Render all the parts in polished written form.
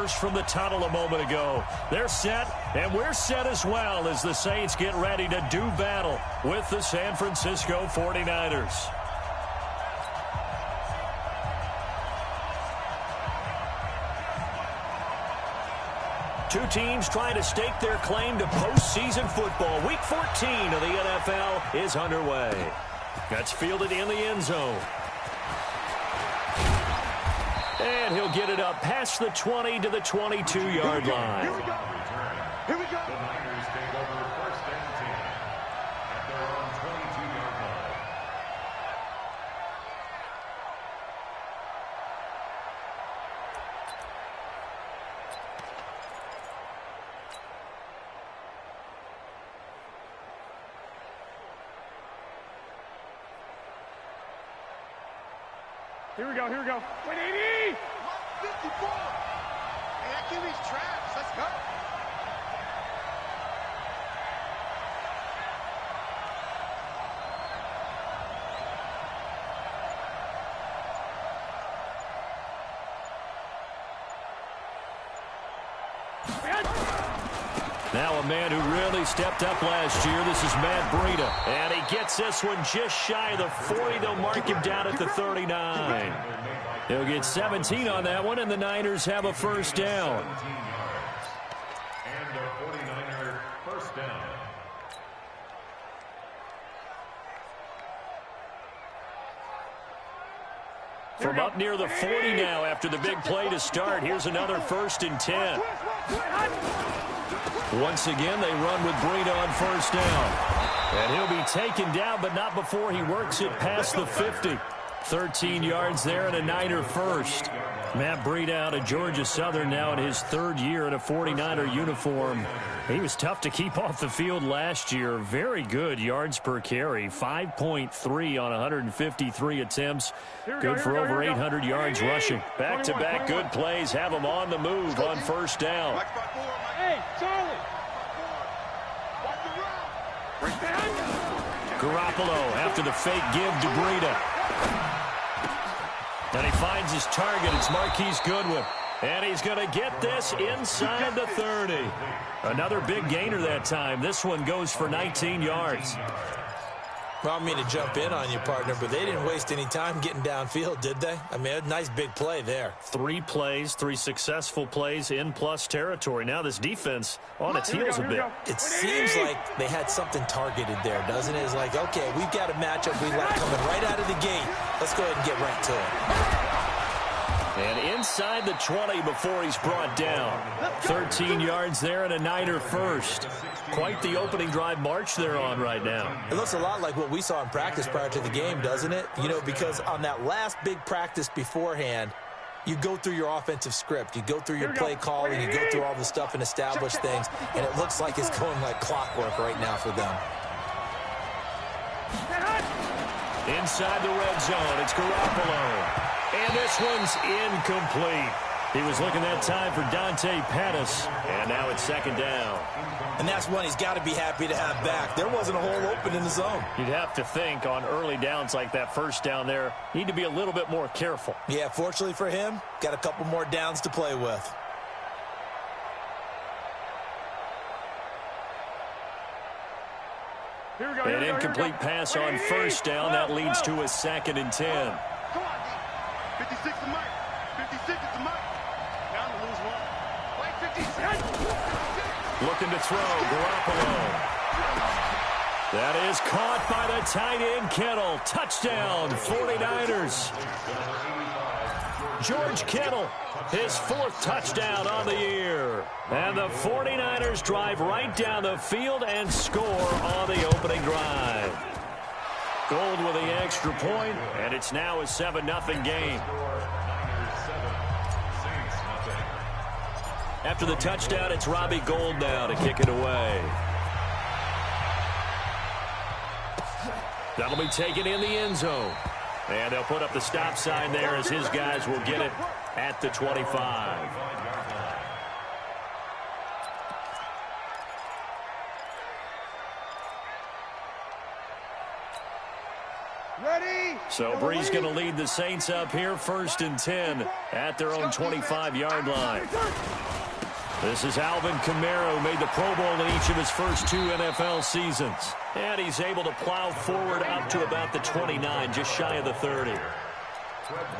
burst from the tunnel a moment ago. They're set, and we're set as well as the Saints get ready to do battle with the San Francisco 49ers. Two teams trying to stake their claim to postseason football. Week 14 of the NFL is underway. That's fielded in the end zone. And he'll get it up past the 20 to the 22-yard line. Here we go. Here we go. The Niners take over first and 10 at their own 22-yard line. Here we go, here we go. 180! 154! Hey, that QB's trash. Let's go. Now a man who really stepped up last year. This is Matt Breida. And he gets this one just shy of the 40. They'll mark him down at the 39. He'll get 17 on that one, and the Niners have a first down. And a 49er first down. From up near the 40 now after the big play to start. Here's another 1st and 10. Once again, they run with Breida on first down. And he'll be taken down, but not before he works it past the 50. 13 yards there and a Niner first. Matt Breida out of Georgia Southern now in his 3rd year in a 49er uniform. He was tough to keep off the field last year. Very good yards per carry. 5.3 on 153 attempts. Good for over 800 yards rushing. Back-to-back good plays have him on the move on first down. Hey, Charlie! Garoppolo after the fake give to Breida. And he finds his target. It's Marquise Goodwin. And he's going to get this inside the 30. Another big gainer that time. This one goes for 19 yards. Well, I mean to jump in on you, partner, but they didn't waste any time getting downfield, did they? I mean, a nice big play there. 3 plays, 3 successful plays in plus territory. Now this defense on its heels a bit. It seems like they had something targeted there, doesn't it? It's like, okay, we've got a matchup we like coming right out of the gate. Let's go ahead and get right to it. And inside the 20 before he's brought down. 13 yards there and a Niner first. Quite the opening drive march they're on right now. It looks a lot like what we saw in practice prior to the game, doesn't it? You know, because on that last big practice beforehand, you go through your offensive script. You go through your play calling. You go through all the stuff and establish things. And it looks like it's going like clockwork right now for them. Inside the red zone, it's Garoppolo. And this one's incomplete. He was looking that time for Dante Pettis, and now it's 2nd down. And that's one he's got to be happy to have back. There wasn't a hole open in the zone. You'd have to think on early downs like that first down there, need to be a little bit more careful. Yeah, fortunately for him, got a couple more downs to play with. An incomplete pass on first down. That leads to a 2nd and 10. Come on, D. 56 to Mike. 56 to Mike. Down to lose one. Like 56. Looking to throw, Garoppolo. That is caught by the tight end, Kittle. Touchdown, 49ers. George Kittle, his 4th touchdown on the year. And the 49ers drive right down the field and score on the opening drive. Gold with the extra point, and it's now a 7-0 game. After the touchdown, it's Robbie Gould now to kick it away. That'll be taken in the end zone. And they'll put up the stop sign there as his guys will get it at the 25. So Brees going to lead the Saints up here, 1st and 10 at their own 25-yard line. This is Alvin Kamara, who made the Pro Bowl in each of his first 2 NFL seasons. And he's able to plow forward up to about the 29, just shy of the 30.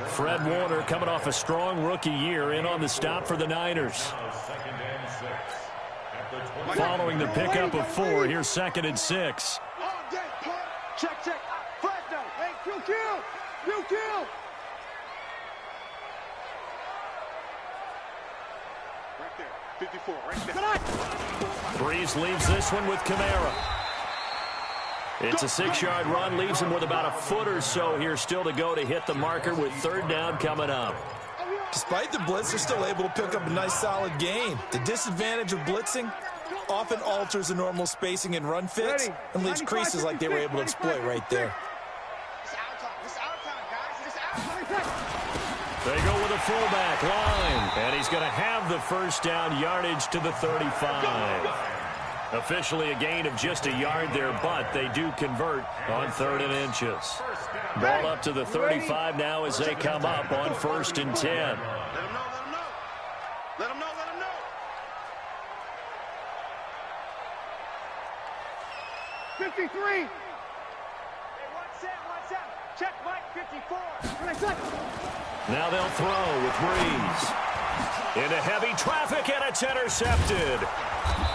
Fred Warner coming off a strong rookie year in on the stop for the Niners. Following the pickup of 4, here's 2nd and 6. Check. Fresno. Hey, you kill. Right there. 54, right there. Brees leaves this one with Kamara. It's a 6-yard run, leaves him with about a foot or so here still to go to hit the marker with 3rd down coming up. Despite the blitz, they're still able to pick up a nice, solid gain. The disadvantage of blitzing often alters the normal spacing and run fits and leaves creases like they were able to exploit right there. They go with a fullback line, and he's going to have the 1st down, yardage to the 35. Officially a gain of just a yard there, but they do convert on 3rd and inches. Ball up to the 35 now as they come up on 1st and 10. Let him know. 53. Hey, 1-7. Check Mike, 54. Now they'll throw with Brees. Into heavy traffic, and it's intercepted.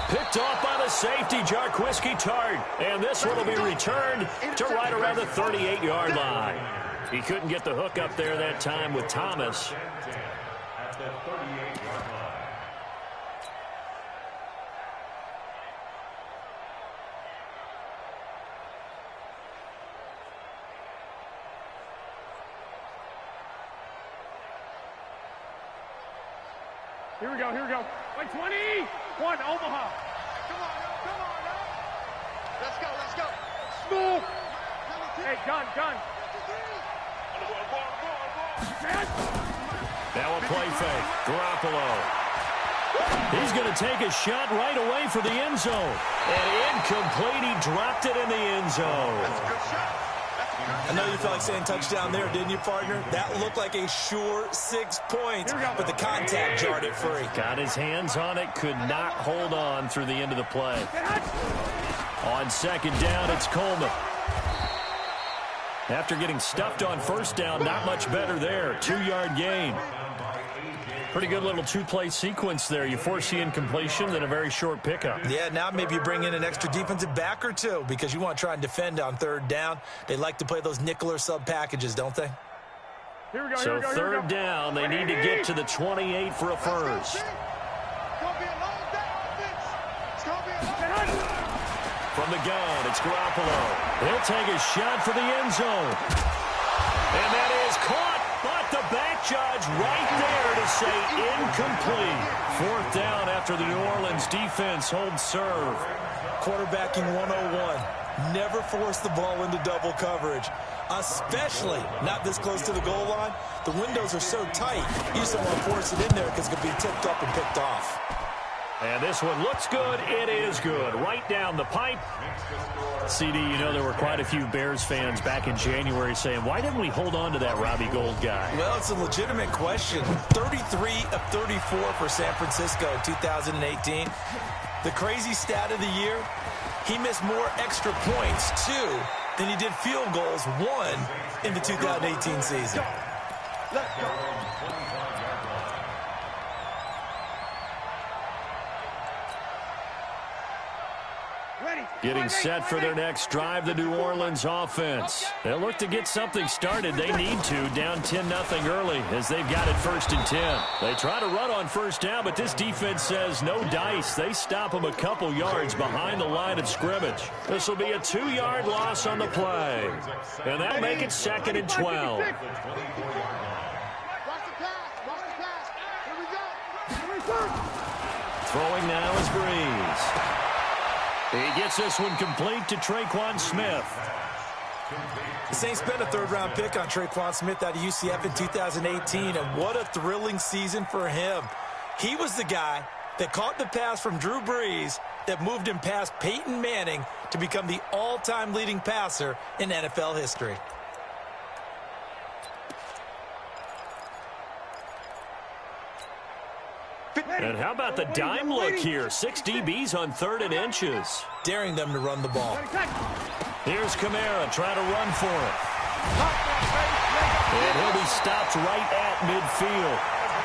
Picked off by the safety, Jarquiski Tart. And this one will be returned to right around the 38-yard line. He couldn't get the hook up there that time with Thomas. Here we go. Like 20. 1, Omaha. Come on now. Let's go. Smooth. Hey, gun. Now a play fake. Garoppolo. He's going to take a shot right away for the end zone. And incomplete. He dropped it in the end zone. That's a good shot. I know you felt like saying touchdown there, didn't you, partner? That looked like a sure 6 points, but the contact jarred it free. Got his hands on it, could not hold on through the end of the play. On 2nd down, it's Coleman. After getting stuffed on 1st down, not much better there. 2-yard gain. Pretty good little 2-play sequence there. You force the incompletion, then a very short pickup. Yeah, now maybe you bring in an extra defensive back or 2 because you want to try and defend on 3rd down. They like to play those nickel or sub packages, don't they? Here we go. So 3rd down, they need to get to the 28 for a first. From the gun, it's Garoppolo. He'll take a shot for the end zone. And that is caught. But the back judge right there to say incomplete. 4th down after the New Orleans defense holds serve. Quarterbacking 101. Never force the ball into double coverage, especially not this close to the goal line. The windows are so tight, you just don't want to force it in there because it could be tipped up and picked off. And this one looks good. It is good. Right down the pipe. CD, you know there were quite a few Bears fans back in January saying, why didn't we hold on to that Robbie Gould guy? Well, it's a legitimate question. 33 of 34 for San Francisco in 2018. The crazy stat of the year, he missed more extra points, 2, than he did field goals, 1, in the 2018 season. Let's go. Getting set for their next drive, the New Orleans offense. They'll look to get something started. They need to, down 10-0 early as they've got it 1st and 10. They try to run on 1st down, but this defense says no dice. They stop them a couple yards behind the line of scrimmage. This will be a 2-yard loss on the play. And that'll make it 2nd and 12. Watch the pass. Here we go. Throwing now is Brees. He gets this one complete to Traquan Smith. The Saints spent a 3rd-round pick on Traquan Smith out of UCF in 2018, and what a thrilling season for him. He was the guy that caught the pass from Drew Brees that moved him past Peyton Manning to become the all-time leading passer in NFL history. And how about the dime look here? 6 DBs on 3rd and inches. Daring them to run the ball. Here's Kamara trying to run for it. And he'll be stopped right at midfield.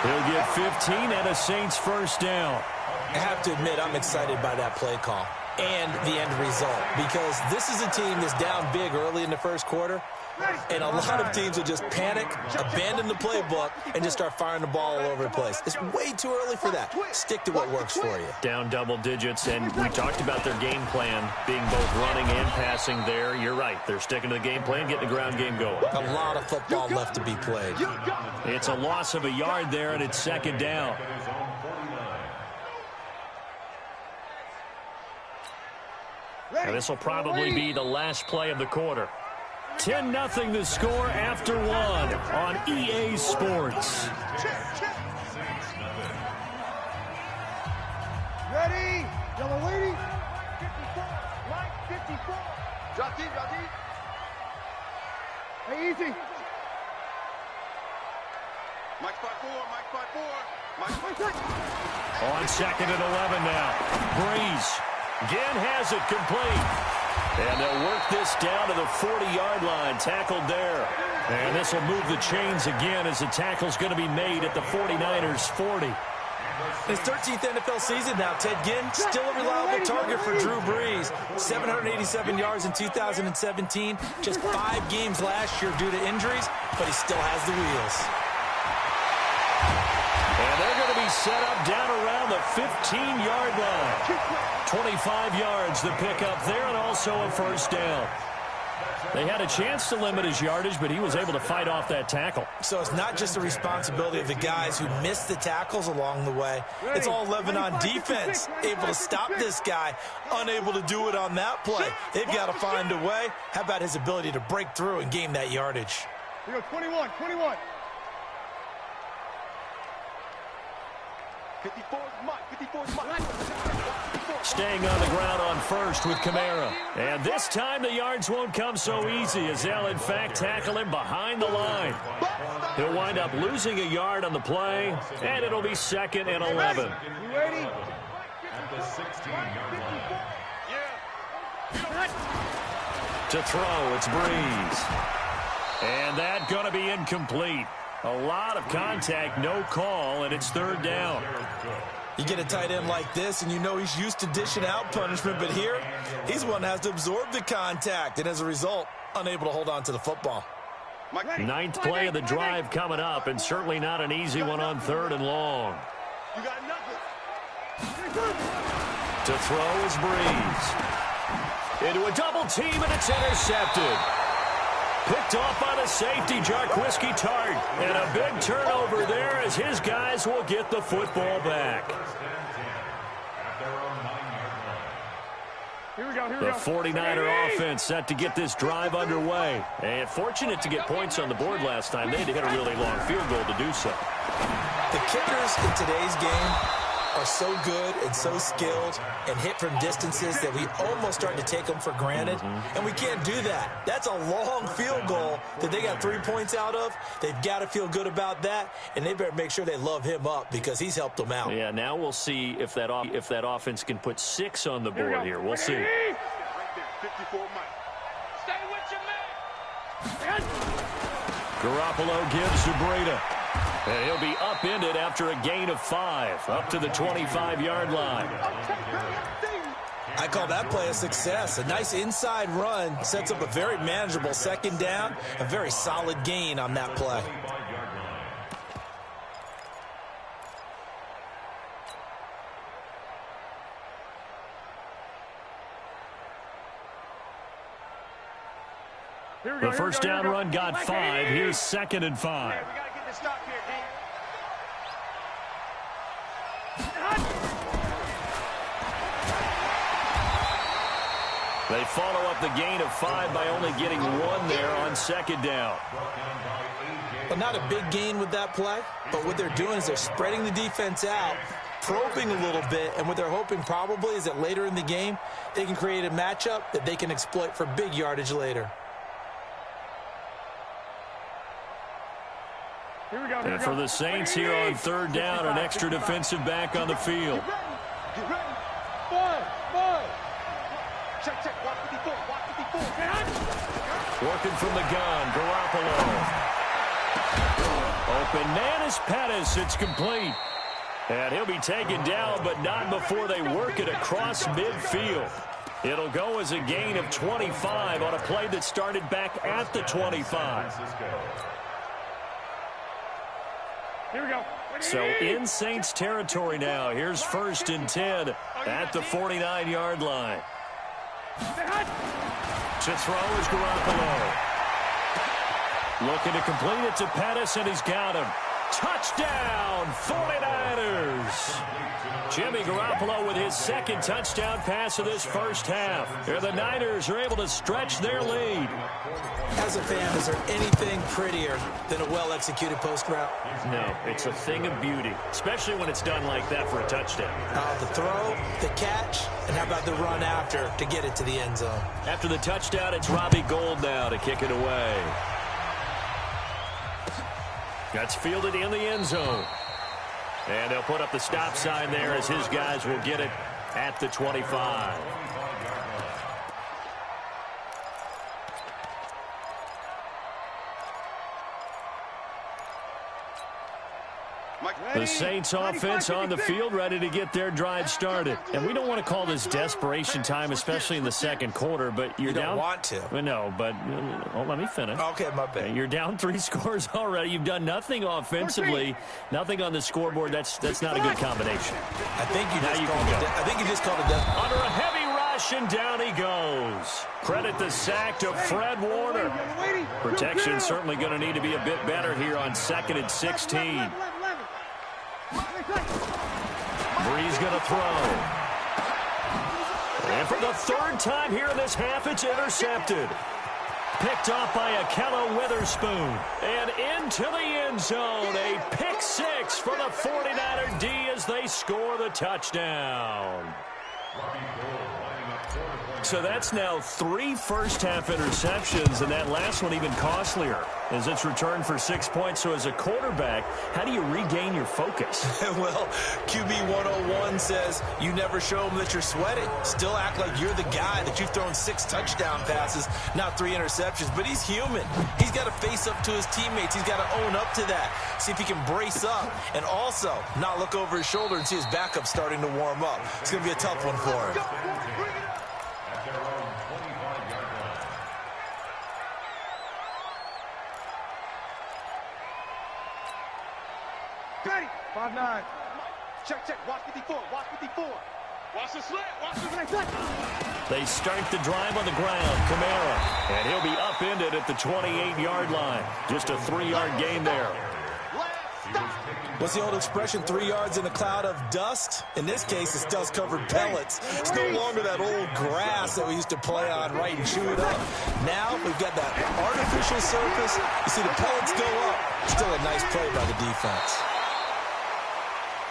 He'll get 15 and a Saints first down. I have to admit, I'm excited by that play call and the end result, because this is a team that's down big early in the first quarter, and a lot of teams will just panic, abandon the playbook, and just start firing the ball all over the place. It's way too early for that. Stick to what works for you. Down double digits, and we talked about their game plan being both running and passing there. You're right. They're sticking to the game plan, getting the ground game going. A lot of football left to be played. It's a loss of a yard there, and it's 2nd down. And this will probably be the last play of the quarter. 10-0 the score after 1 on EA Sports. Ready? Yellow lady. 54. Mike, 54. Drop deep, drop deep. Hey, easy. Mike 5-4, Mike 5-4. Mike 5-4. On 2nd and 11 now. Breeze again has it complete. And they'll work this down to the 40-yard line. Tackled there. And this will move the chains again as the tackle's going to be made at the 49ers 40. His 13th NFL season now, Ted Ginn, still a reliable target for Drew Brees. 787 yards in 2017, just 5 games last year due to injuries, but he still has the wheels. And they're going to be set up down around the 15-yard line. 25 yards the pickup there, and also a first down. They had a chance to limit his yardage, but he was able to fight off that tackle. So it's not just the responsibility of the guys who missed the tackles along the way. It's all 11 on defense, able to stop this guy, unable to do it on that play. They've got to find a way. How about his ability to break through and gain that yardage? Here we go, 21, 21. 54's Mike, 54's Mike. Staying on the ground on first with Kamara. And this time the yards won't come so easy as they'll, in fact, tackle him behind the line. He'll wind up losing a yard on the play, and it'll be 2nd and 11. You ready? At the 16-yard line. To throw, it's Breeze. And that going to be incomplete. A lot of contact, no call, and it's 3rd down. You get a tight end like this, and you know he's used to dishing out punishment, but here, he's the one that has to absorb the contact, and as a result, unable to hold on to the football. 9th play of the drive coming up, and certainly not an easy one on 3rd and long. You got nothing. To throw is Breeze. Into a double team, and it's intercepted. Picked off by the safety, Jarquiski Tart. And a big turnover there as his guys will get the football back. Here we go, here we The go. 49er offense set to get this drive underway. And fortunate to get points on the board last time. They had to hit a really long field goal to do so. The kickers in today's game are so good and so skilled and hit from distances that we almost start to take them for granted, and we can't do that. That's a long field goal that they got 3 points out of. They've got to feel good about that, and they better make sure they love him up because he's helped them out. Yeah, now we'll see if that offense can put 6 on the board here. We'll see. Right there, 54 Mike. Stay with your man. Garoppolo gives to Breida. And he'll be upended after a gain of 5, up to the 25-yard line. I call that play a success. A nice inside run sets up a very manageable 2nd down, a very solid gain on that play. The first down run got 5. Here's 2nd and 5. We got to get this stop here, D. They follow up the gain of 5 by only getting 1 there on 2nd down. But not a big gain with that play, but what they're doing is they're spreading the defense out, probing a little bit, and what they're hoping probably is that later in the game, they can create a matchup that they can exploit for big yardage later. Here we go. And for the Saints here on third down, an extra defensive back on the field. Get ready. Boy. Check. Watch 54. Working from the gun, Garoppolo. Open man is Pettis. It's complete. And he'll be taken down, but not before they work it across midfield. It'll go as a gain of 25 on a play that started back at the 25. Here we go. So in Saints territory now. Here's 1st and 10 at the 49-yard line. To throw is Garoppolo. Looking to complete it to Pettis, and he's got him. Touchdown, 49ers. Jimmy Garoppolo with his 2nd touchdown pass of this first half. And the Niners are able to stretch their lead. As a fan, is there anything prettier than a well-executed post route? No, it's a thing of beauty, especially when it's done like that for a touchdown. The throw, the catch, and how about the run after to get it to the end zone? After the touchdown, it's Robbie Gould now to kick it away. That's fielded in the end zone. And they'll put up the stop sign there as his guys will get it at the 25. The Saints offense on the field, ready to get their drive started. And we don't want to call this desperation time, especially in the second quarter, but you're down. You don't want to. Well, no, but let me finish. Okay, my bad. You're down 3 scores already. You've done nothing offensively, nothing on the scoreboard. That's not a good combination. I think you just called it death. Under a heavy rush, and down he goes. Credit the sack to Fred Warner. Protection certainly going to need to be a bit better here on 2nd and 16. Breeze going to throw. And for the 3rd time here in this half, it's intercepted. Picked off by Akello Witherspoon. And into the end zone. A pick 6 for the 49er D as they score the touchdown. So that's now 3 first-half interceptions, and that last one even costlier as it's returned for 6 points. So as a quarterback, how do you regain your focus? Well, QB 101 says you never show them that you're sweating. Still act like you're the guy, that you've thrown 6 touchdown passes, not 3 interceptions. But he's human. He's got to face up to his teammates. He's got to own up to that. See if he can brace up and also not look over his shoulder and see his backup starting to warm up. It's going to be a tough one for him. Ready. 5-9. Check. Watch 54. Watch the slant. They start the drive on the ground. Kamara. And he'll be upended at the 28-yard line. Just a 3-yard gain there. What's the old expression, 3 yards in a cloud of dust? In this case, it's dust-covered pellets. It's no longer that old grass that we used to play on, right, and chew it up. Now we've got that artificial surface. You see the pellets go up. Still a nice play by the defense.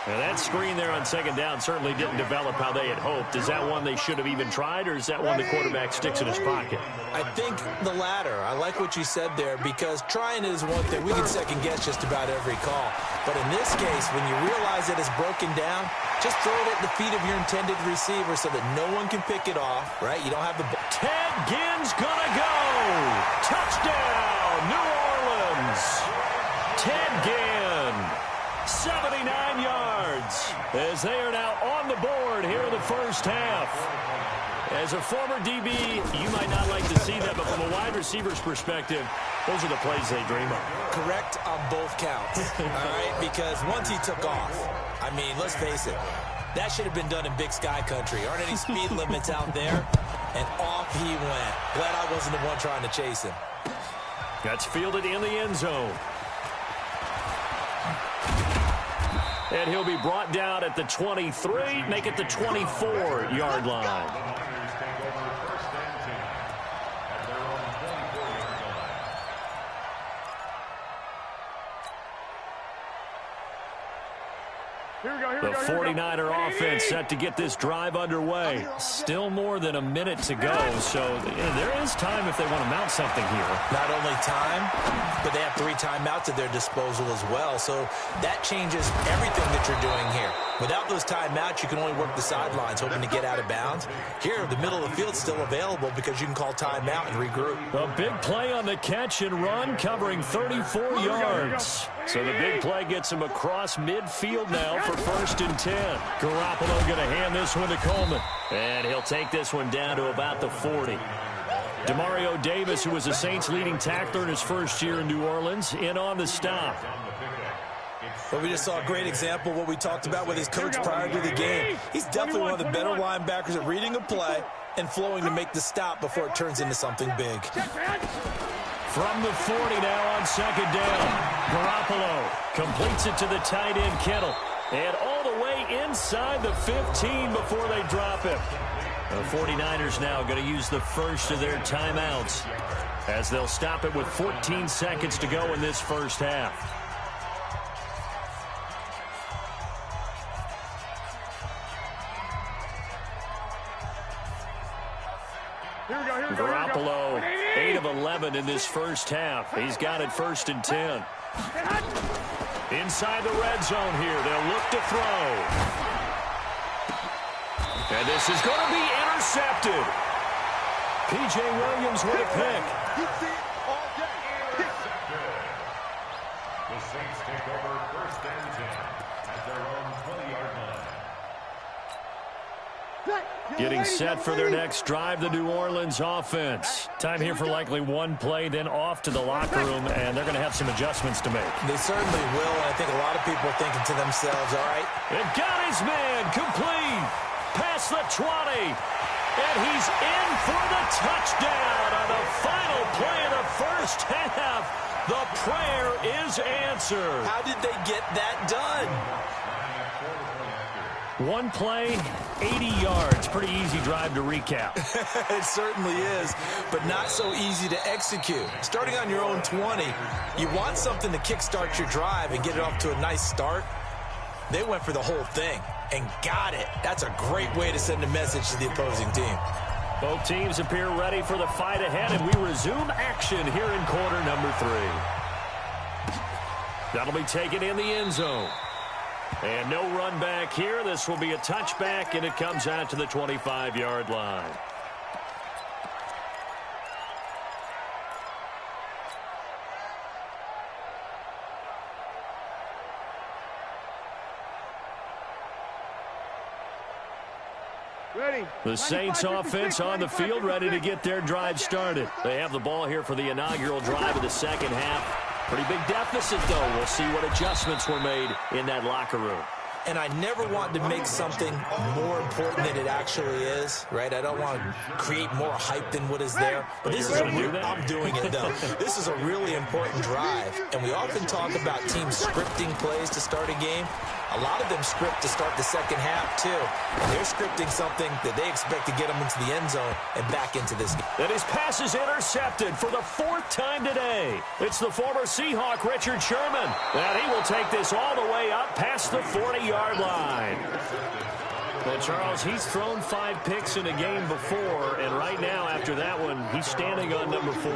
Now that screen there on 2nd down certainly didn't develop how they had hoped. Is that one they should have even tried, or is that one the quarterback sticks in his pocket? I think the latter. I like what you said there, because trying it is one thing. We can second-guess just about every call. But in this case, when you realize that it's broken down, just throw it at the feet of your intended receiver so that no one can pick it off, right? You don't have the ball. Ted Ginn's gonna go! Touchdown, New Orleans! Ted Ginn, 79 yards, as they are now on the board here in the first half. As a former DB, you might not like to see that, but from a wide receiver's perspective, those are the plays they dream of. Correct on both counts, all right? Because once he took off, I mean, let's face it, that should have been done in Big Sky Country. Aren't any speed limits out there? And off he went. Glad I wasn't the one trying to chase him. That's fielded in the end zone. And he'll be brought down at the 23, make it the 24-yard line. Here we go. The 49er offense set to get this drive underway. Still more than a minute to go, so there is time if they want to mount something here. Not only time, but they have 3 timeouts at their disposal as well, so that changes everything that you're doing here. Without those timeouts, you can only work the sidelines, hoping to get out of bounds. Here, the middle of the field's still available because you can call timeout and regroup. A big play on the catch and run, covering 34 yards. So the big play gets him across midfield now for 1st and 10. Garoppolo going to hand this one to Coleman. And he'll take this one down to about the 40. Demario Davis, who was the Saints' leading tackler in his first year in New Orleans, in on the stop. Well, we just saw a great example of what we talked about with his coach prior to the game. He's definitely one of the better linebackers at reading a play and flowing to make the stop before it turns into something big. From the 40 now on 2nd down. Garoppolo completes it to the tight end, Kittle. And all the way inside the 15 before they drop him. The 49ers now going to use the first of their timeouts as they'll stop it with 14 seconds to go in this first half. Garoppolo, 8 of 11 in this first half. He's got it 1st and 10. Inside the red zone here. They'll look to throw. And this is going to be intercepted. P.J. Williams with a pick. The Saints take over 1st and 10 at their own 20-yard line. Getting set for their next drive, the New Orleans offense. Time here for likely one play, then off to the locker room, and they're going to have some adjustments to make. They certainly will, and I think a lot of people are thinking to themselves, all right. And got his man complete. Past the 20. And he's in for the touchdown on the final play of the first half. The prayer is answered. How did they get that done? One play, 80 yards. Pretty easy drive to recap. It certainly is, but not so easy to execute. Starting on your own 20, you want something to kickstart your drive and get it off to a nice start. They went for the whole thing and got it. That's a great way to send a message to the opposing team. Both teams appear ready for the fight ahead, and we resume action here in quarter number 3. That'll be taken in the end zone. And no run back here. This will be a touchback, and it comes out to the 25-yard line. Ready. The Saints offense on the field, ready to get their drive started. They have the ball here for the inaugural drive of the second half. Pretty big deficit, though. We'll see what adjustments were made in that locker room. And I never want to make something more important than it actually is, right? I don't want to create more hype than what is there. But this is I'm doing it, though. This is a really important drive. And we often talk about teams scripting plays to start a game. A lot of them script to start the second half, too. And they're scripting something that they expect to get them into the end zone and back into this game. And his pass is intercepted for the 4th time today. It's the former Seahawk, Richard Sherman. And he will take this all the way up past the 40-yard line. Well, Charles, he's thrown 5 picks in a game before, and right now, after that one, he's standing on number 4.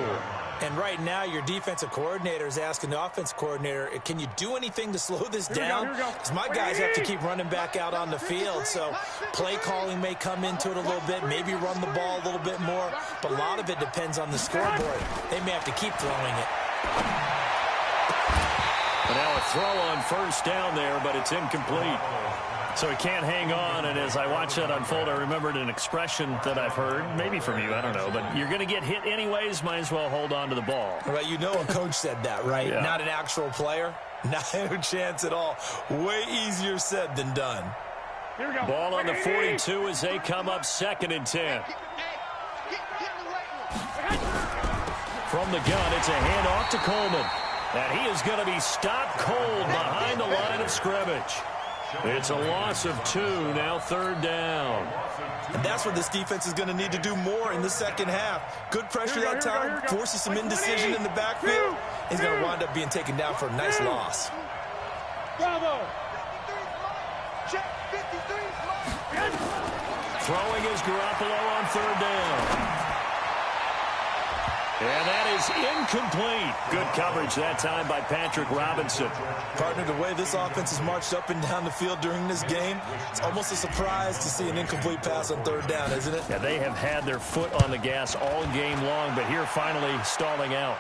And right now, your defensive coordinator is asking the offensive coordinator, can you do anything to slow this down? Because my guys have to keep running back out on the field. So play calling may come into it a little bit, maybe run the ball a little bit more. But a lot of it depends on the scoreboard. They may have to keep throwing it. And now a throw on 1st down there, but it's incomplete. So he can't hang on, and as I watch that unfold, I remembered an expression that I've heard, maybe from you, I don't know, but you're going to get hit anyways, might as well hold on to the ball. Right, you know a coach said that, right? Yeah. Not an actual player. No chance at all. Way easier said than done. Here we go. Ball on the 42 as they come up 2nd and 10. From the gun, it's a handoff to Coleman. And he is going to be stopped cold behind the line of scrimmage. It's a loss of 2, now 3rd down. And that's what this defense is going to need to do more in the second half. Good pressure that time, forces some indecision in the backfield. He's going to wind up being taken down for a nice loss. Bravo. Check. Throwing is Garoppolo on third down. And that is incomplete. Good coverage that time by Patrick Robinson. Partner, the way this offense has marched up and down the field during this game, it's almost a surprise to see an incomplete pass on third down, isn't it? Yeah, they have had their foot on the gas all game long, but here finally stalling out.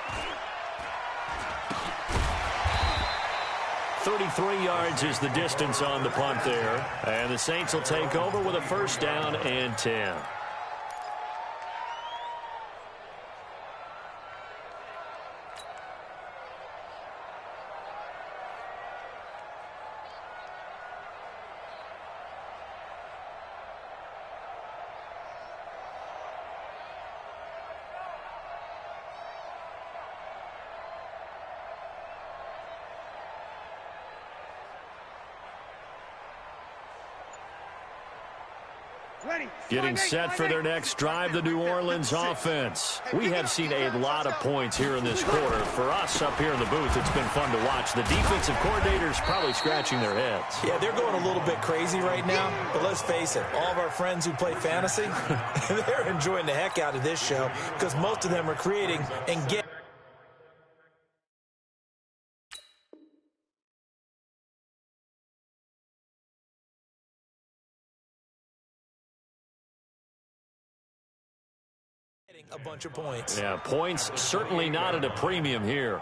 33 yards is the distance on the punt there. And the Saints will take over with a first down and 10. Getting set for their next drive, the New Orleans offense. We have seen a lot of points here in this quarter. For us up here in the booth, it's been fun to watch. The defensive coordinators probably scratching their heads. Yeah, they're going a little bit crazy right now. But let's face it, all of our friends who play fantasy, they're enjoying the heck out of this show because most of them are creating and getting a bunch of points. Yeah, points certainly not at a premium here.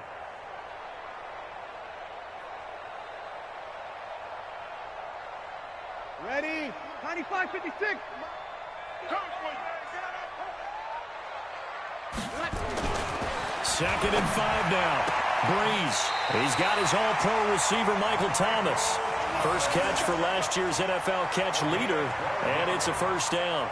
Ready? 95-56. Second and 5 now. Breeze. He's got his all-pro receiver, Michael Thomas. First catch for last year's NFL catch leader, and it's a first down.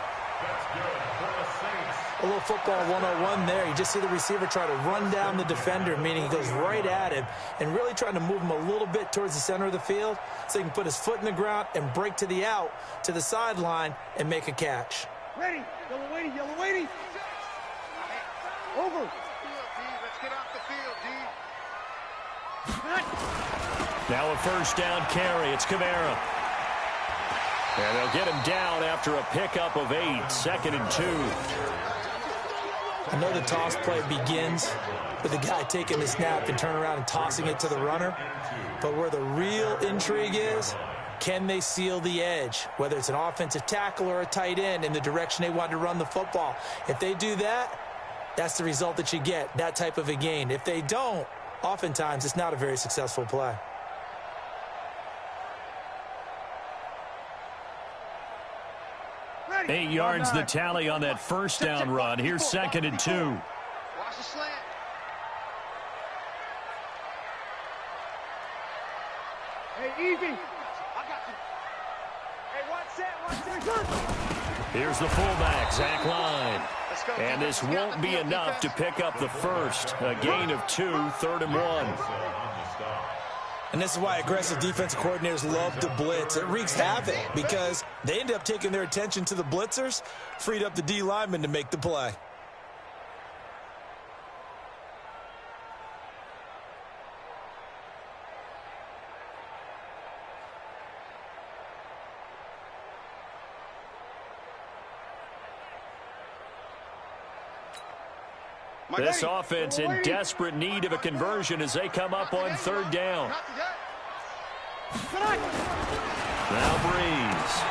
A little football 101 there. You just see the receiver try to run down the defender, meaning he goes right at him and really trying to move him a little bit towards the center of the field so he can put his foot in the ground and break to the out, to the sideline, and make a catch. Ready? Yellow weighty, yellow weighty. Over. Let's get off the field, D. Now a first down carry. It's Kamara. And they'll get him down after a pickup of 8. Second and 2. I know the toss play begins with the guy taking the snap and turning around and tossing it to the runner. But where the real intrigue is, can they seal the edge? Whether it's an offensive tackle or a tight end in the direction they want to run the football. If they do that, that's the result that you get, that type of a gain. If they don't, oftentimes it's not a very successful play. Ready? 8 yards the tally on that first down run. Here's second and 2. Watch the slant. Hey, easy. I got you. Hey, watch that. Here's the fullback, Zach Line. And this won't be enough to pick up the first. A gain of 2, 3rd and 1. And this is why aggressive defensive coordinators love to blitz. It wreaks havoc because they end up taking their attention to the blitzers, freed up the D lineman to make the play. This offense in desperate need of a conversion as they come up on 3rd down. Now Breeze.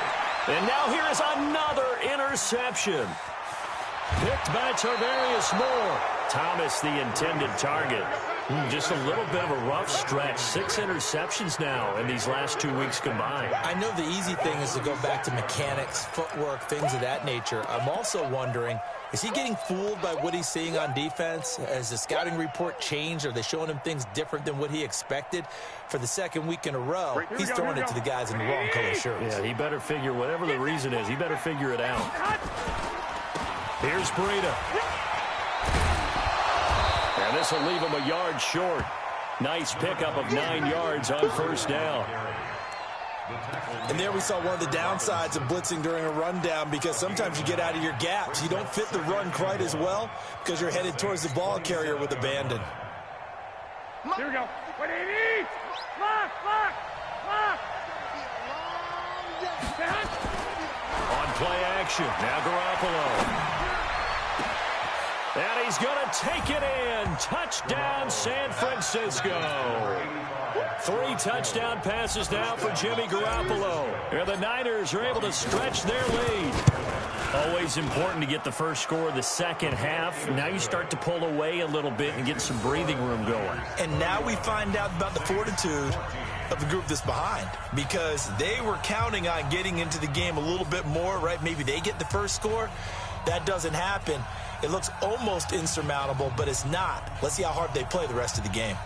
And now here is another interception. Picked by Tarvarius Moore. Thomas, the intended target. Just a little bit of a rough stretch. 6 interceptions now in these last 2 weeks combined. I know the easy thing is to go back to mechanics, footwork, things of that nature. I'm also wondering, is he getting fooled by what he's seeing on defense? Has the scouting report changed? Are they showing him things different than what he expected? For the second week in a row, he's throwing it to the guys in the wrong color shirts. Yeah, he better figure, whatever the reason is, he better figure it out. Here's Breida. And this will leave him a yard short. Nice pickup of 9 yards on first down. And there we saw one of the downsides of blitzing during a rundown because sometimes you get out of your gaps. You don't fit the run quite as well because you're headed towards the ball carrier with abandon. Here we go. 180. Lock, lock, lock. direction. Now Garoppolo. And he's going to take it in. Touchdown, San Francisco. 3 touchdown passes now for Jimmy Garoppolo. And the Niners are able to stretch their lead. Always important to get the first score of the second half. Now you start to pull away a little bit and get some breathing room going. And now we find out about the fortitude of the group that's behind, because they were counting on getting into the game a little bit more, right? Maybe they get the first score. That doesn't happen. It looks almost insurmountable, but it's not. Let's see how hard they play the rest of the game.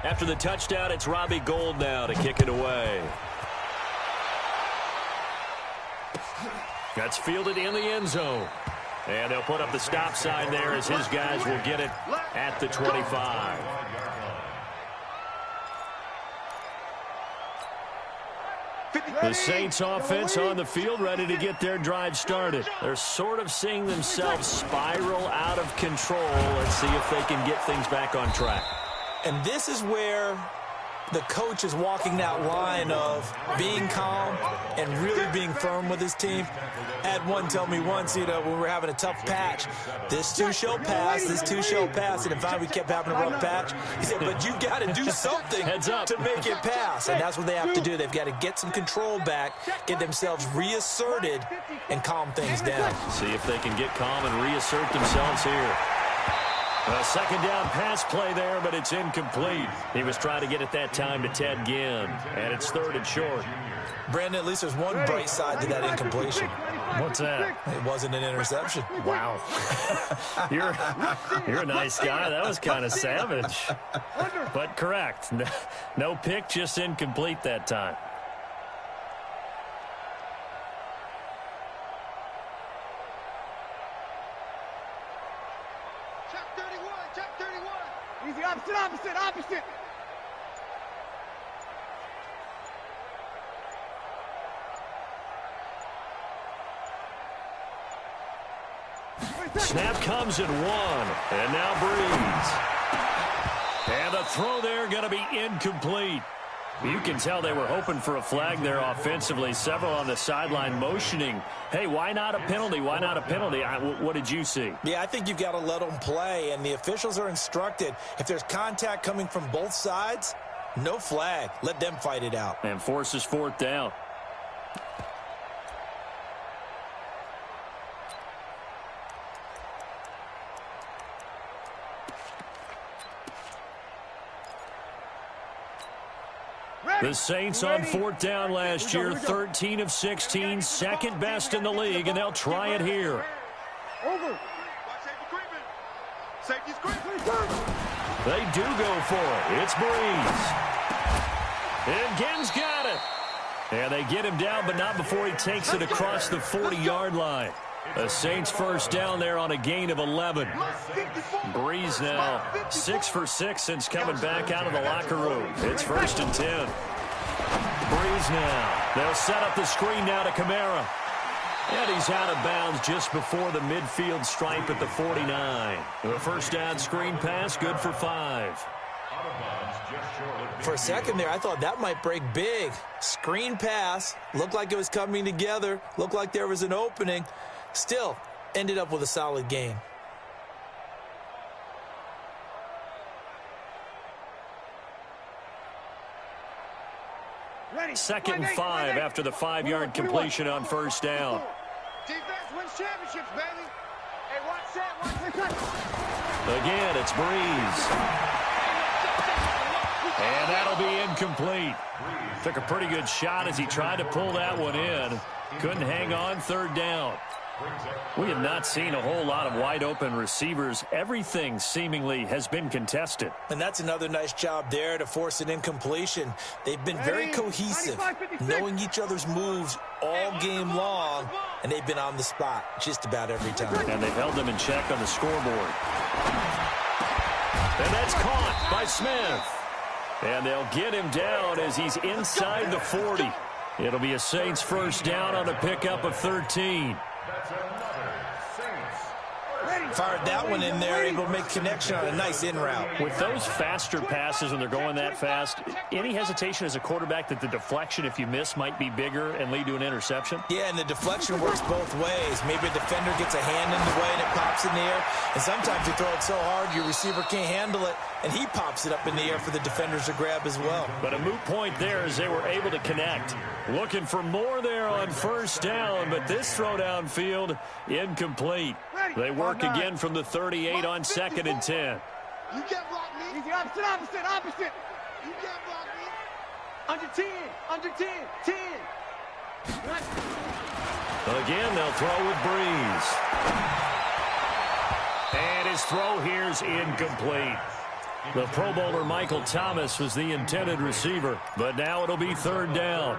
After the touchdown, it's Robbie Gould now to kick it away. That's fielded in the end zone. And they'll put up the stop sign there as his guys will get it at the 25. The Saints offense on the field, ready to get their drive started. They're sort of seeing themselves spiral out of control. Let's see if they can get things back on track. And this is where the coach is walking that line of being calm and really being firm with his team. I had one tell me once, when we were having a tough patch, this too shall pass, this too shall pass. And in fact, we kept having a rough patch. He said, but you got to do something to make it pass. And that's what they have to do. They've got to get some control back, get themselves reasserted, and calm things down. See if they can get calm and reassert themselves here. A second down pass play there, but it's incomplete. He was trying to get it that time to Ted Ginn, and it's 3rd and short. Brandon, at least there's one bright side to that incompletion. What's that? It wasn't an interception. Wow. You're a nice guy. That was kind of savage. But correct. No pick, just incomplete that time. Easy, opposite. Snap comes in 1, and now Breeze. And the throw there going to be incomplete. You can tell they were hoping for a flag there offensively. Several on the sideline motioning, hey, why not a penalty? Why not a penalty? What did you see? Yeah, I think you've got to let them play, and the officials are instructed. If there's contact coming from both sides, no flag. Let them fight it out. And forces 4th down. The Saints on 4th down last year, 13 of 16, second best in the league, and they'll try it here. Over. Safety's creeping. They do go for it. It's Breeze. And Ginn's got it. And they get him down, but not before he takes it across the 40-yard line. The Saints first down there on a gain of 11. Breeze now 6 for 6 since coming back out of the locker room. It's 1st and 10. Breeze now. They'll set up the screen now to Kamara. And he's out of bounds just before the midfield stripe at the 49. The first down screen pass, good for 5. For a second there, I thought that might break big. Screen pass. Looked like it was coming together. Looked like there was an opening. Still, ended up with a solid gain. Second and 5 after the 5-yard completion on first down. Defense wins championships, baby. Hey, watch that. Watch the cut. Again, it's Breeze. And that'll be incomplete. Took a pretty good shot as he tried to pull that one in. Couldn't hang on, 3rd down. We have not seen a whole lot of wide-open receivers. Everything seemingly has been contested. And that's another nice job there to force an incompletion. They've been very cohesive, knowing each other's moves all game long, and they've been on the spot just about every time. And they've held them in check on the scoreboard. And that's caught by Smith. And they'll get him down as he's inside the 40. It'll be a Saints first down on a pickup of 13. That's another Saints. Fired that one in there, able to make connection on a nice in route. With those faster passes when they're going that fast, any hesitation as a quarterback that the deflection, if you miss, might be bigger and lead to an interception? Yeah, and the deflection works both ways. Maybe a defender gets a hand in the way and it pops in the air. And sometimes you throw it so hard your receiver can't handle it, and he pops it up in the air for the defenders to grab as well. But a moot point there as they were able to connect. Looking for more there on first down, but this throw downfield incomplete. They work again from the 38 on 2nd and 10. You can't block me. Easy, opposite. You can't block me. Under 10, 10. Again, they'll throw with Breeze. And his throw here's incomplete. The Pro Bowler Michael Thomas was the intended receiver, but now it'll be 3rd down.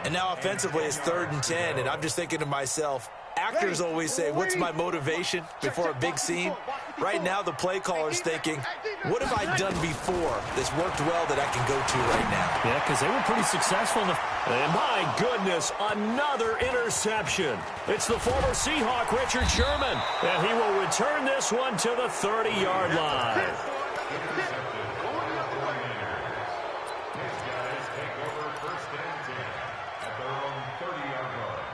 And now offensively it's 3rd and 10, and I'm just thinking to myself, actors always say, what's my motivation before a big scene? Right now the play caller's thinking, what have I done before that's worked well that I can go to right now? Yeah, because they were pretty successful. And my goodness, another interception. It's the former Seahawk, Richard Sherman. And he will return this one to the 30-yard line. These guys take over 1st and 10 at their own 30-yard line.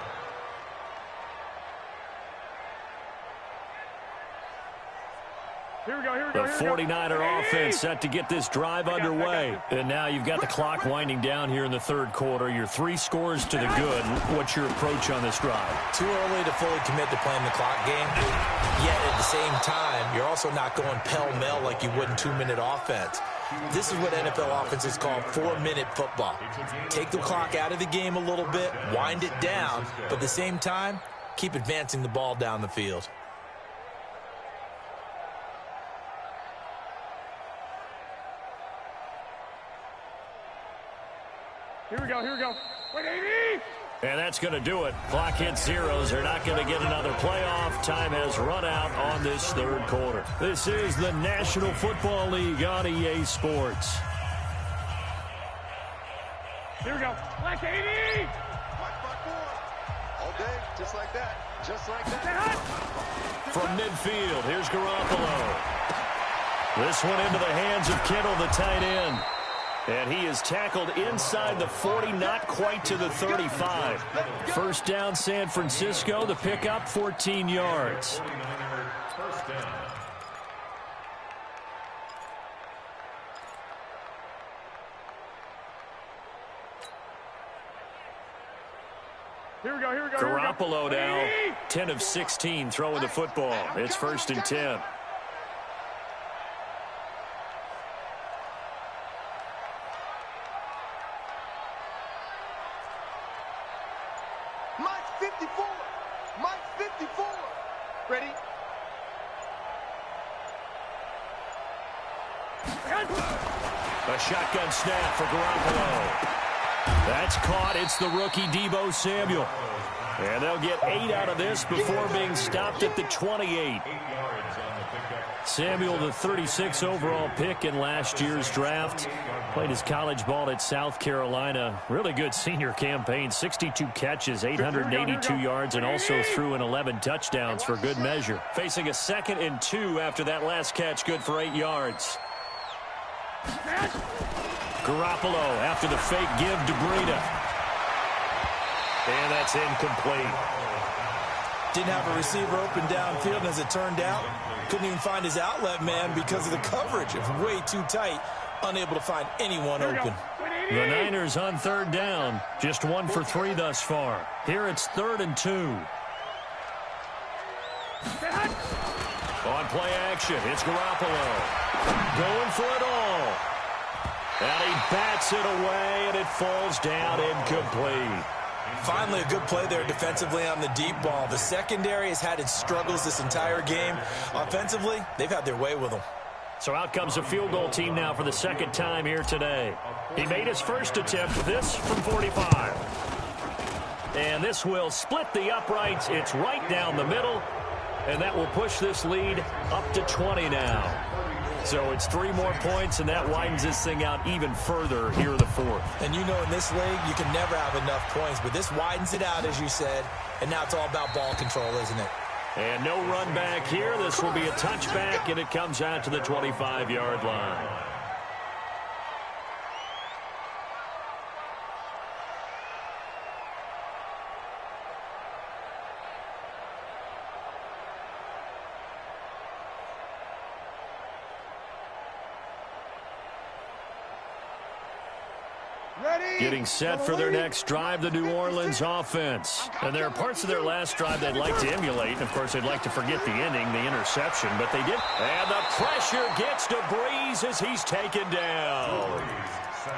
Here we go. The 49er offense set to get this drive underway. And now you've got the clock winding down here in the 3rd quarter. You're 3 scores to the good. What's your approach on this drive? Too early to fully commit to playing the clock game. Yet at the same time, you're also not going pell-mell like you would in 2-minute offense. This is what NFL offenses call 4-minute football. Take the clock out of the game a little bit, wind it down, but at the same time, keep advancing the ball down the field. Here we go. Wait, 80! And that's going to do it. Clock hits zeros. They're not going to get another playoff. Time has run out on this 3rd quarter. This is the National Football League on EA Sports. Here we go. Black 80! All day, just like that. From midfield, here's Garoppolo. This one into the hands of Kittle, the tight end. And he is tackled inside the 40, not quite to the 35. First down, San Francisco. The pickup, 14 yards. First down. Here we go. Garoppolo now, 10 of 16 throwing the football. It's 1st and 10. Mike 54. Ready? A shotgun snap for Garoppolo. That's caught. It's the rookie Deebo Samuel. And they'll get 8 out of this before being stopped at the 28. Samuel, the 36 overall pick in last year's draft. Played his college ball at South Carolina. Really good senior campaign. 62 catches, 882 yards, and also threw in 11 touchdowns for good measure. Facing a 2nd and 2 after that last catch, good for 8 yards. Garoppolo after the fake give to Breida. And that's incomplete. Didn't have a receiver open downfield, and as it turned out, couldn't even find his outlet man because of the coverage. It was way too tight, unable to find anyone open. The Niners on 3rd down, just 1 for 3 thus far. Here it's 3rd and 2. On play action, it's Garoppolo. Going for it all. And he bats it away, and it falls down incomplete. Finally, a good play there defensively on the deep ball. The secondary has had its struggles this entire game. Offensively, they've had their way with them. So out comes a field goal team now for the 2nd time here today. He made his first attempt with this from 45. And this will split the uprights. It's right down the middle. And that will push this lead up to 20 now. So it's 3 more points, and that widens this thing out even further here in the fourth. And you know, in this league, you can never have enough points, but this widens it out, as you said, and now it's all about ball control, isn't it? And no run back here. This will be a touchback, and it comes out to the 25-yard line. Getting set for their next drive, the New Orleans offense. And there are parts of their last drive they'd like to emulate. And, of course, they'd like to forget the ending, the interception, but they did. And the pressure gets to Breeze as he's taken down.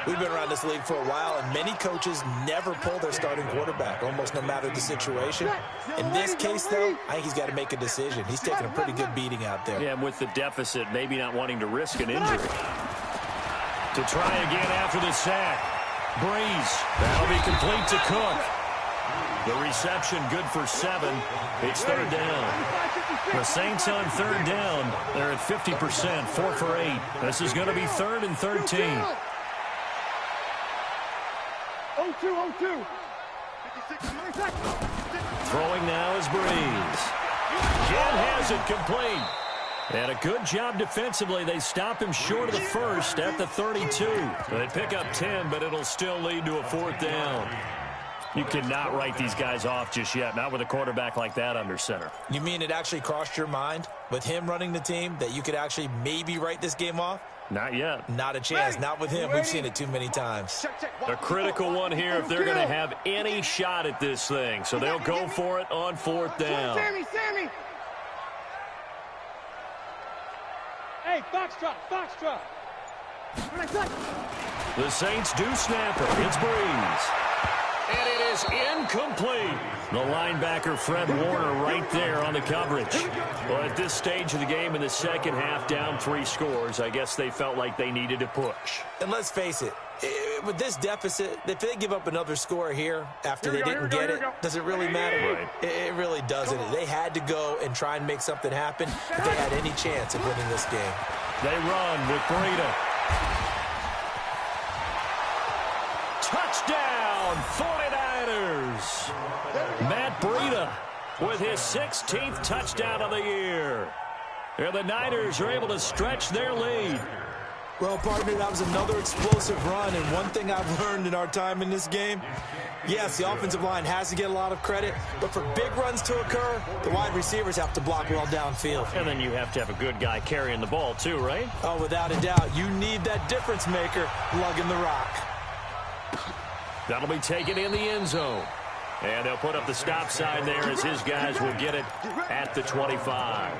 We've been around this league for a while, and many coaches never pull their starting quarterback, almost no matter the situation. In this case, though, I think he's got to make a decision. He's taking a pretty good beating out there. Yeah, and with the deficit, maybe not wanting to risk an injury. To try again after the sack. Breeze. That'll be complete to Cook. The reception good for 7. It's third down. The Saints on third down. They're at 50%, 4 for 8. This is going to be 3rd and 13. 0-2. Throwing now is Breeze. Jen has it complete. And a good job defensively. They stop him short of the first at the 32. They pick up 10, but it'll still lead to a 4th down. You cannot write these guys off just yet, not with a quarterback like that under center. You mean it actually crossed your mind with him running the team that you could actually maybe write this game off? Not yet. Not a chance. Not with him. We've seen it too many times. A critical one here if they're going to have any shot at this thing. So they'll go for it on 4th down. Sammy. Hey, Foxtrot. The Saints do snap it. It's Breeze. And it is incomplete. The linebacker, Fred Warner, right there on the coverage. Well, at this stage of the game in the second half, down 3 scores, I guess they felt like they needed to push. And let's face it, with this deficit, if they give up another score here after they didn't get it, does it really matter? Right. It really doesn't. They had to go and try and make something happen if they had any chance of winning this game. They run with Breida. Touchdown, 49ers. Matt Breida with his 16th touchdown of the year. And the Niners are able to stretch their lead. Well, partner, that was another explosive run, and one thing I've learned in our time in this game, yes, the offensive line has to get a lot of credit, but for big runs to occur, the wide receivers have to block well downfield. And then you have to have a good guy carrying the ball too, right? Oh, without a doubt. You need that difference maker lugging the rock. That'll be taken in the end zone. And they'll put up the stop sign there as his guys will get it at the 25.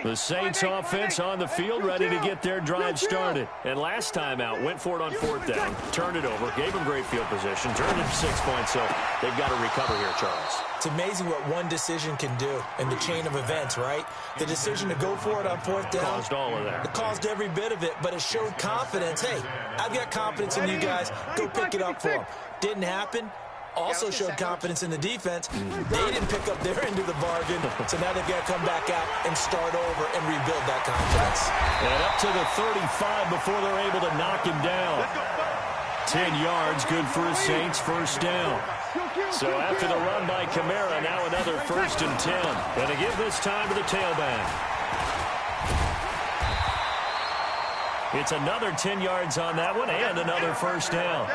The Saints offense on the field, ready to get their drive started. And last time out, went for it on 4th down, turned it over, gave them great field position, turned it to 6 points, so they've got to recover here, Charles. It's amazing what one decision can do in the chain of events, right? The decision to go for it on 4th down. Caused all of that. It caused every bit of it, but it showed confidence. Hey, I've got confidence in you guys. Go pick it up for them. Didn't happen. Also showed confidence in the defense. They didn't pick up their end of the bargain, so now they've got to come back out and start over and rebuild that confidence. And up to the 35 before they're able to knock him down. 10 yards, good for a Saints first down. So after the run by Kamara, now another 1st and 10. And to give this time to the tailback. It's another 10 yards on that one and another first down.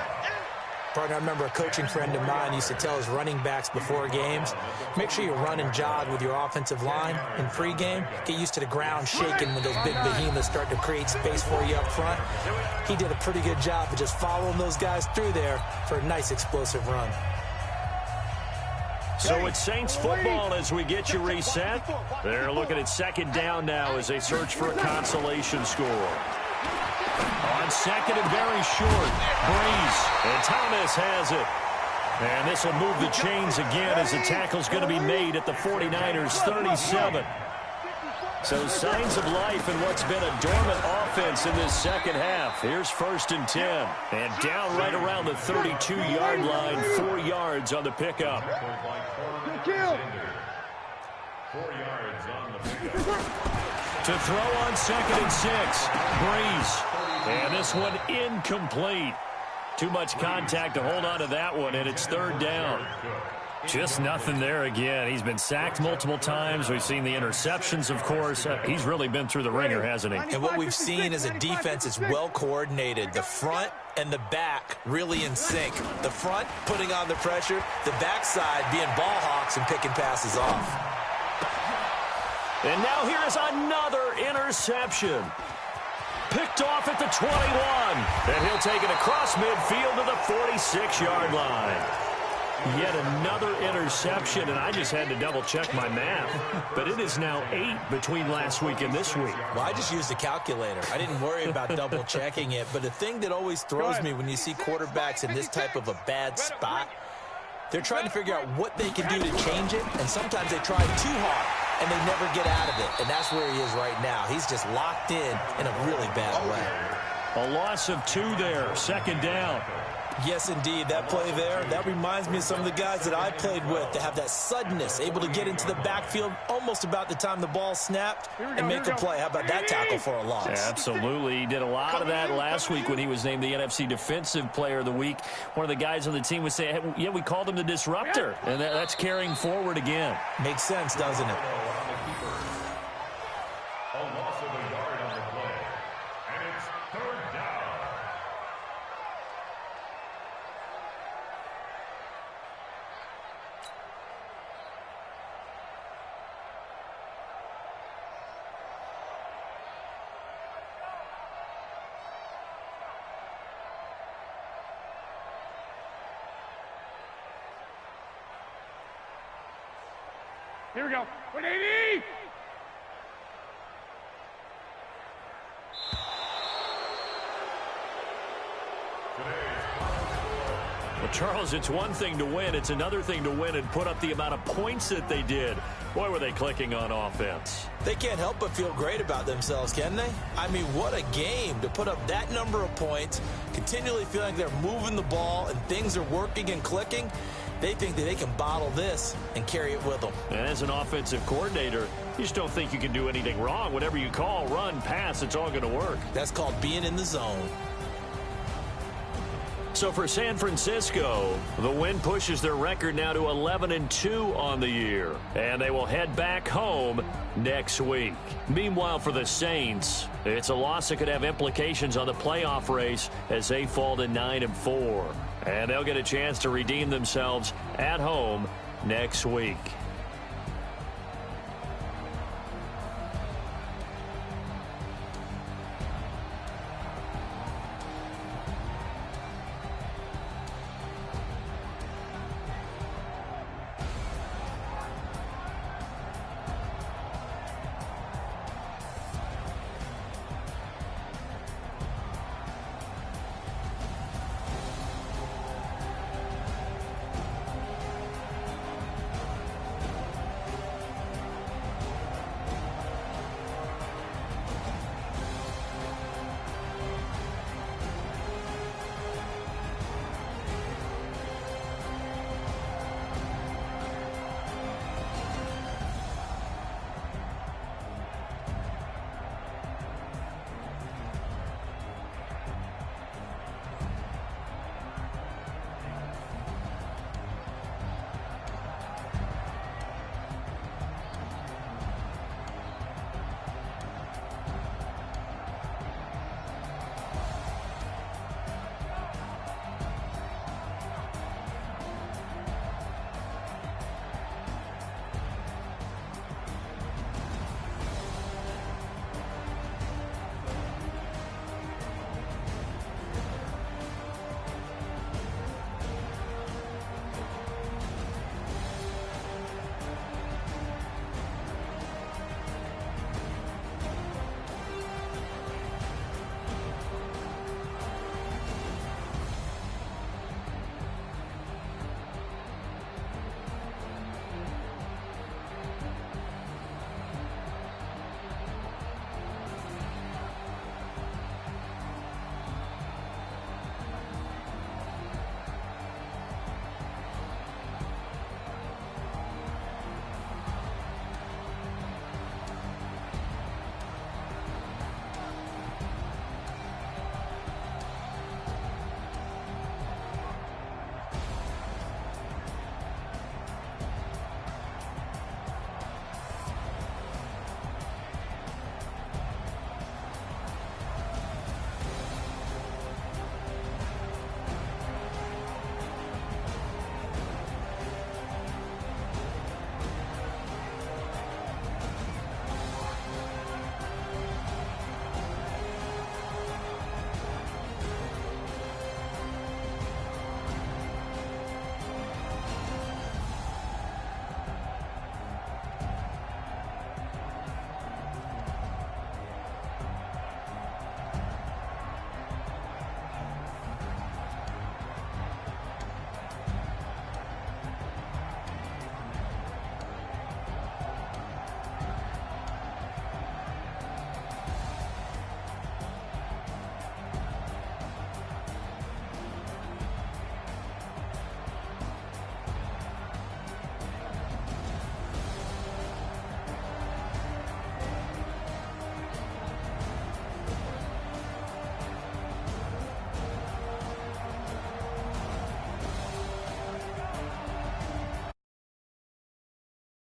Partner, I remember a coaching friend of mine used to tell his running backs before games, make sure you run and jog with your offensive line in pregame. Get used to the ground shaking when those big behemoths start to create space for you up front. He did a pretty good job of just following those guys through there for a nice explosive run. So it's Saints football as we get you reset. They're looking at 2nd down now as they search for a consolation score. On 2nd and very short, Breeze, and Thomas has it. And this will move the chains again as the tackle's going to be made at the 49ers 37. So signs of life in what's been a dormant offense in this second half. Here's 1st and 10. And down right around the 32-yard line, 4 yards on the pickup. Kill. 4 yards on the pickup. To throw on 2nd and 6. Breeze. And this one incomplete. Too much contact to hold on to that one, and it's 3rd down. Just nothing there again. He's been sacked multiple times. We've seen the interceptions, of course. He's really been through the ringer, hasn't he? And what we've seen is a defense that's well coordinated. The front and the back really in sync. The front putting on the pressure, the backside being ball hawks and picking passes off. And now here is another interception. Picked off at the 21. And he'll take it across midfield to the 46-yard line. Yet another interception, and I just had to double-check my math. But it is now 8 between last week and this week. Well, I just used a calculator. I didn't worry about double-checking it. But the thing that always throws me when you see quarterbacks in this type of a bad spot, they're trying to figure out what they can do to change it, and sometimes they try too hard, and they never get out of it. And that's where he is right now. He's just locked in a really bad way. A loss of 2 there, 2nd down. Yes, indeed. That play there, that reminds me of some of the guys that I played with to have that suddenness, able to get into the backfield almost about the time the ball snapped and make a play. How about that tackle for a loss? Absolutely. He did a lot of that last week when he was named the NFC Defensive Player of the Week. One of the guys on the team would say, hey, yeah, we called him the disruptor, and that's carrying forward again. Makes sense, doesn't it? A loss of a yard on the play. And it's 3rd down. Here we go. 180! Well, Charles, it's one thing to win. It's another thing to win and put up the amount of points that they did. Boy, were they clicking on offense. They can't help but feel great about themselves, can they? I mean, what a game to put up that number of points, continually feeling like they're moving the ball and things are working and clicking. They think that they can bottle this and carry it with them. And as an offensive coordinator, you just don't think you can do anything wrong. Whatever you call, run, pass, it's all going to work. That's called being in the zone. So for San Francisco, the win pushes their record now to 11-2 on the year. And they will head back home next week. Meanwhile, for the Saints, it's a loss that could have implications on the playoff race as they fall to 9-4. And they'll get a chance to redeem themselves at home next week.